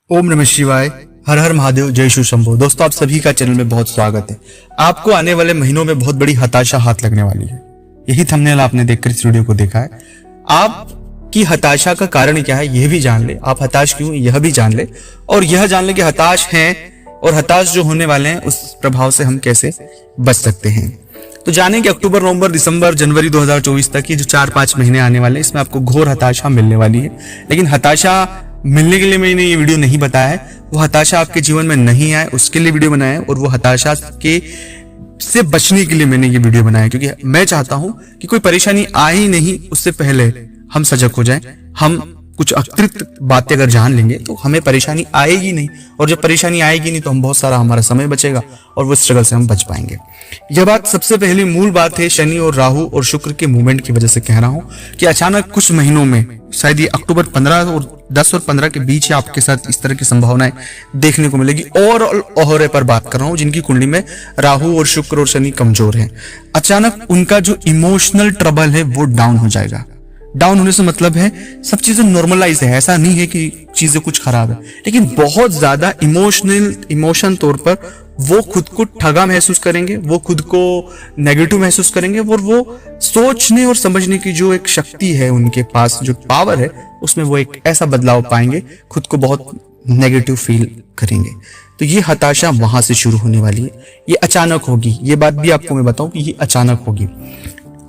ओम नमः शिवाय। हर हर महादेव। जय शिव शंभो। दोस्तों, आप सभी का चैनल में बहुत स्वागत है। आपको आने वाले महीनों में बहुत बड़ी हताशा हाथ लगने वाली है। यही थंबनेल आपने देखकर इस वीडियो को देखा है। आपकी हताशा का कारण क्या है यह भी जान ले, आप हताश क्यों यह भी जान ले, और यह जान ले कि हताश हैं और हताश जो होने वाले हैं उस प्रभाव से हम कैसे बच सकते हैं। तो जानें कि अक्टूबर, नवंबर, दिसंबर, जनवरी 2024 तक की जो 4-5 महीने आने वाले हैं, इसमें आपको घोर हताशा मिलने वाली है। लेकिन हताशा मिलने के लिए मैंने ये वीडियो नहीं बताया है, वो हताशा आपके जीवन में नहीं आए उसके लिए वीडियो बनाया है, और वो हताशा के से बचने के लिए मैंने ये वीडियो बनाया है। क्योंकि मैं चाहता हूं कि कोई परेशानी आए ही नहीं उससे पहले हम सजग हो जाएं। हम कुछ अतिरिक्त बातें अगर जान लेंगे तो हमें परेशानी आएगी नहीं, और जब परेशानी आएगी नहीं तो हम बहुत सारा हमारा समय बचेगा और वो स्ट्रगल से हम बच पाएंगे। यह बात सबसे पहली मूल बात है शनि और राहु और शुक्र के मूवमेंट की वजह से कह रहा हूं कि अचानक कुछ महीनों में, शायद ये अक्टूबर 15 और 10 और 15 के बीच आपके साथ इस तरह की संभावनाएं देखने को मिलेगी। ओवरऑल ओहरे पर बात कर रहा हूं जिनकी कुंडली में राहु और शुक्र और शनि कमजोर है। अचानक उनका जो इमोशनल ट्रबल है वो डाउन हो जाएगा। डाउन होने से मतलब है सब चीजें नॉर्मलाइज है, ऐसा नहीं है कि चीजें कुछ खराब है, लेकिन बहुत ज्यादा इमोशन तौर पर वो खुद को ठगा महसूस करेंगे, वो खुद को नेगेटिव महसूस करेंगे, और वो सोचने और समझने की जो एक शक्ति है उनके पास, जो पावर है, उसमें वो एक ऐसा बदलाव पाएंगे, खुद को बहुत नेगेटिव फील करेंगे। तो ये हताशा वहां से शुरू होने वाली है। ये अचानक होगी, ये बात भी आपको मैं बताऊं कि ये अचानक होगी।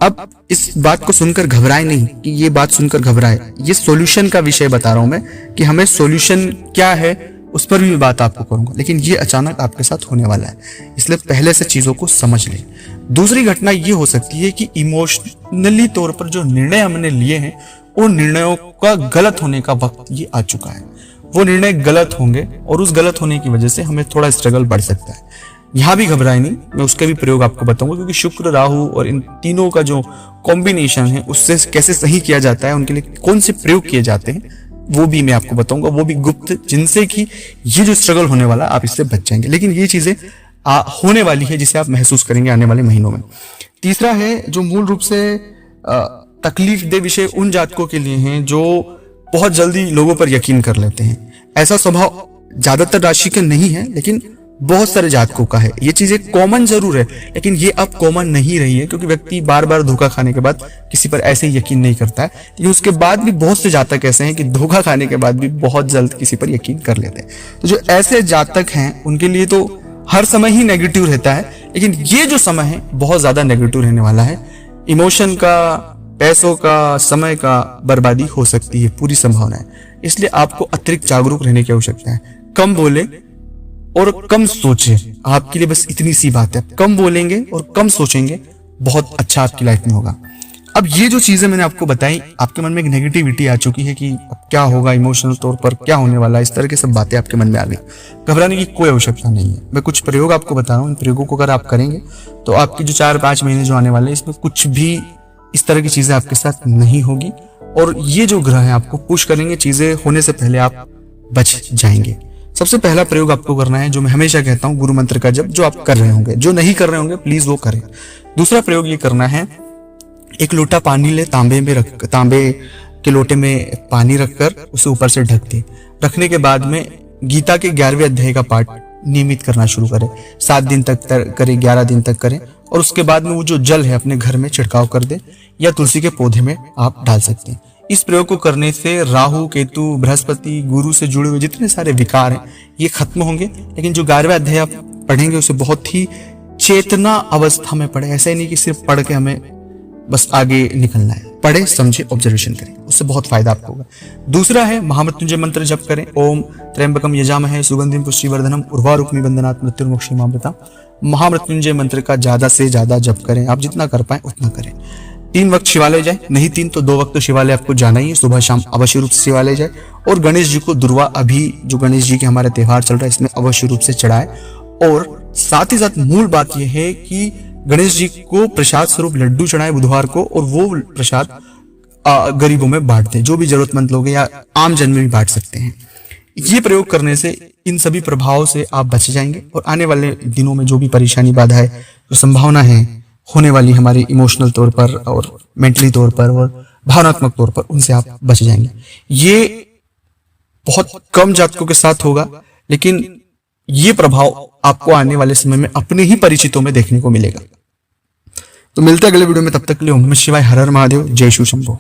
अब इस बात को सुनकर घबराए नहीं कि ये बात सुनकर घबराए, ये सॉल्यूशन का विषय बता रहा हूं मैं कि हमें सॉल्यूशन क्या है उस पर भी बात आपको करूंगा, लेकिन ये अचानक आपके साथ होने वाला है, इसलिए पहले से चीजों को समझ लें। दूसरी घटना ये हो सकती है कि इमोशनली तौर पर जो निर्णय हमने लिए हैं उन निर्णयों का गलत होने का वक्त ये आ चुका है। वो निर्णय गलत होंगे और उस गलत होने की वजह से हमें थोड़ा स्ट्रगल बढ़ सकता है। यहां भी घबराए नहीं, मैं उसका भी प्रयोग आपको बताऊंगा, क्योंकि शुक्र, राहु और इन तीनों का जो कॉम्बिनेशन है उससे कैसे सही किया जाता है, उनके लिए कौन से प्रयोग किए जाते हैं वो भी मैं आपको बताऊंगा, वो भी गुप्त, जिनसे कि ये जो स्ट्रगल होने वाला आप इससे बच जाएंगे। लेकिन ये चीजें होने वाली है जिसे आप महसूस करेंगे आने वाले महीनों में। तीसरा है जो मूल रूप से तकलीफ दे विषय उन जातकों के लिए हैं जो बहुत जल्दी लोगों पर यकीन कर लेते हैं। ऐसा स्वभाव ज्यादातर राशि का नहीं है, लेकिन बहुत सारे जातकों का है। ये चीजें कॉमन जरूर है, लेकिन ये अब कॉमन नहीं रही है, क्योंकि व्यक्ति बार बार धोखा खाने के बाद किसी पर ऐसे ही यकीन नहीं करता है। लेकिन उसके बाद भी बहुत से जातक ऐसे हैं कि धोखा खाने के बाद भी बहुत जल्द किसी पर यकीन कर लेते हैं। तो जो ऐसे जातक हैं उनके लिए तो हर समय ही नेगेटिव रहता है, लेकिन ये जो समय है बहुत ज्यादा नेगेटिव रहने वाला है। इमोशन का, पैसों का, समय का बर्बादी हो सकती है, पूरी संभावना है। इसलिए आपको अतिरिक्त जागरूक रहने की आवश्यकता है। कम बोले और कम सोचे, आपके लिए बस इतनी सी बात है। कम बोलेंगे और कम सोचेंगे, बहुत अच्छा आपकी लाइफ में होगा। अब ये जो चीजें मैंने आपको बताई, आपके मन में एक नेगेटिविटी आ चुकी है कि अब क्या होगा, इमोशनल तौर पर क्या होने वाला है, इस तरह की सब बातें आपके मन में आ गई। घबराने की कोई आवश्यकता नहीं है। मैं कुछ प्रयोग आपको बता रहा हूँ, इन प्रयोगों को अगर आप करेंगे तो आपकी जो 4-5 महीने जो आने वाले हैं इसमें कुछ भी इस तरह की चीजें आपके साथ नहीं होगी, और ये जो ग्रह है आपको पुश करेंगे, चीजें होने से पहले आप बच जाएंगे। सबसे पहला प्रयोग आपको करना है, जो मैं हमेशा कहता हूं, गुरु मंत्र का जप, जो आप कर रहे होंगे, जो नहीं कर रहे होंगे प्लीज वो करें। दूसरा प्रयोग ये करना है, एक लोटा पानी ले, तांबे के लोटे में पानी रखकर उसे ऊपर से ढक दे। रखने के बाद में गीता के 11वें अध्याय का पाठ नियमित करना शुरू करें। 7 दिन तक करें, 11 दिन तक करें, और उसके बाद में वो जो जल है अपने घर में छिड़काव कर दे, या तुलसी के पौधे में आप डाल सकते हैं। इस प्रयोग को करने से राहु, केतु, बृहस्पति, गुरु से जुड़े हुए जितने सारे विकार हैं ये खत्म होंगे। लेकिन जो 11वां अध्याय आप पढ़ेंगे उसे बहुत ही चेतना अवस्था में पढ़े। ऐसा ही नहीं कि सिर्फ पढ़ के हमें बस आगे निकलना है। पढ़े, समझे, ऑब्जर्वेशन करें, उससे बहुत फायदा आपको होगा। दूसरा है महामृत्युंजय मंत्र जप करें। ओम त्र्यंबकम यजामहे सुगंधिम पुष्टिवर्धनम उर्वारुकमिव बंधनात् मृत्युर्मुक्षीमामृताम्। महामृत्युंजय मंत्र का ज्यादा से ज्यादा जप करें, आप जितना कर पाए उतना करें। 3 वक्त शिवालय जाए, नहीं 3 तो 2 वक्त तो शिवालय आपको जाना ही है, सुबह शाम अवश्य रूप से शिवालय जाए। और गणेश जी को दुर्वा, अभी जो गणेश जी के हमारे त्योहार चल रहा है इसमें अवश्य रूप से चढ़ाए। और साथ ही साथ मूल बात यह है कि गणेश जी को प्रसाद स्वरूप लड्डू चढ़ाए बुधवार को, और वो प्रसाद गरीबों में बांट दें, जो भी जरूरतमंद लोग हैं, या आम जन में भी बांट सकते हैं। ये प्रयोग करने से इन सभी प्रभावों से आप बच जाएंगे, और आने वाले दिनों में जो भी परेशानी, बाधा है, जो संभावना है होने वाली हमारी इमोशनल तौर पर और मेंटली तौर पर और भावनात्मक तौर पर, उनसे आप बच जाएंगे। ये बहुत कम जातकों के साथ होगा, लेकिन ये प्रभाव आपको आने वाले समय में अपने ही परिचितों में देखने को मिलेगा। तो मिलते हैं अगले वीडियो में, तब तक के लिए ओम नमः शिवाय, हर हर महादेव, जय शिव शंभो।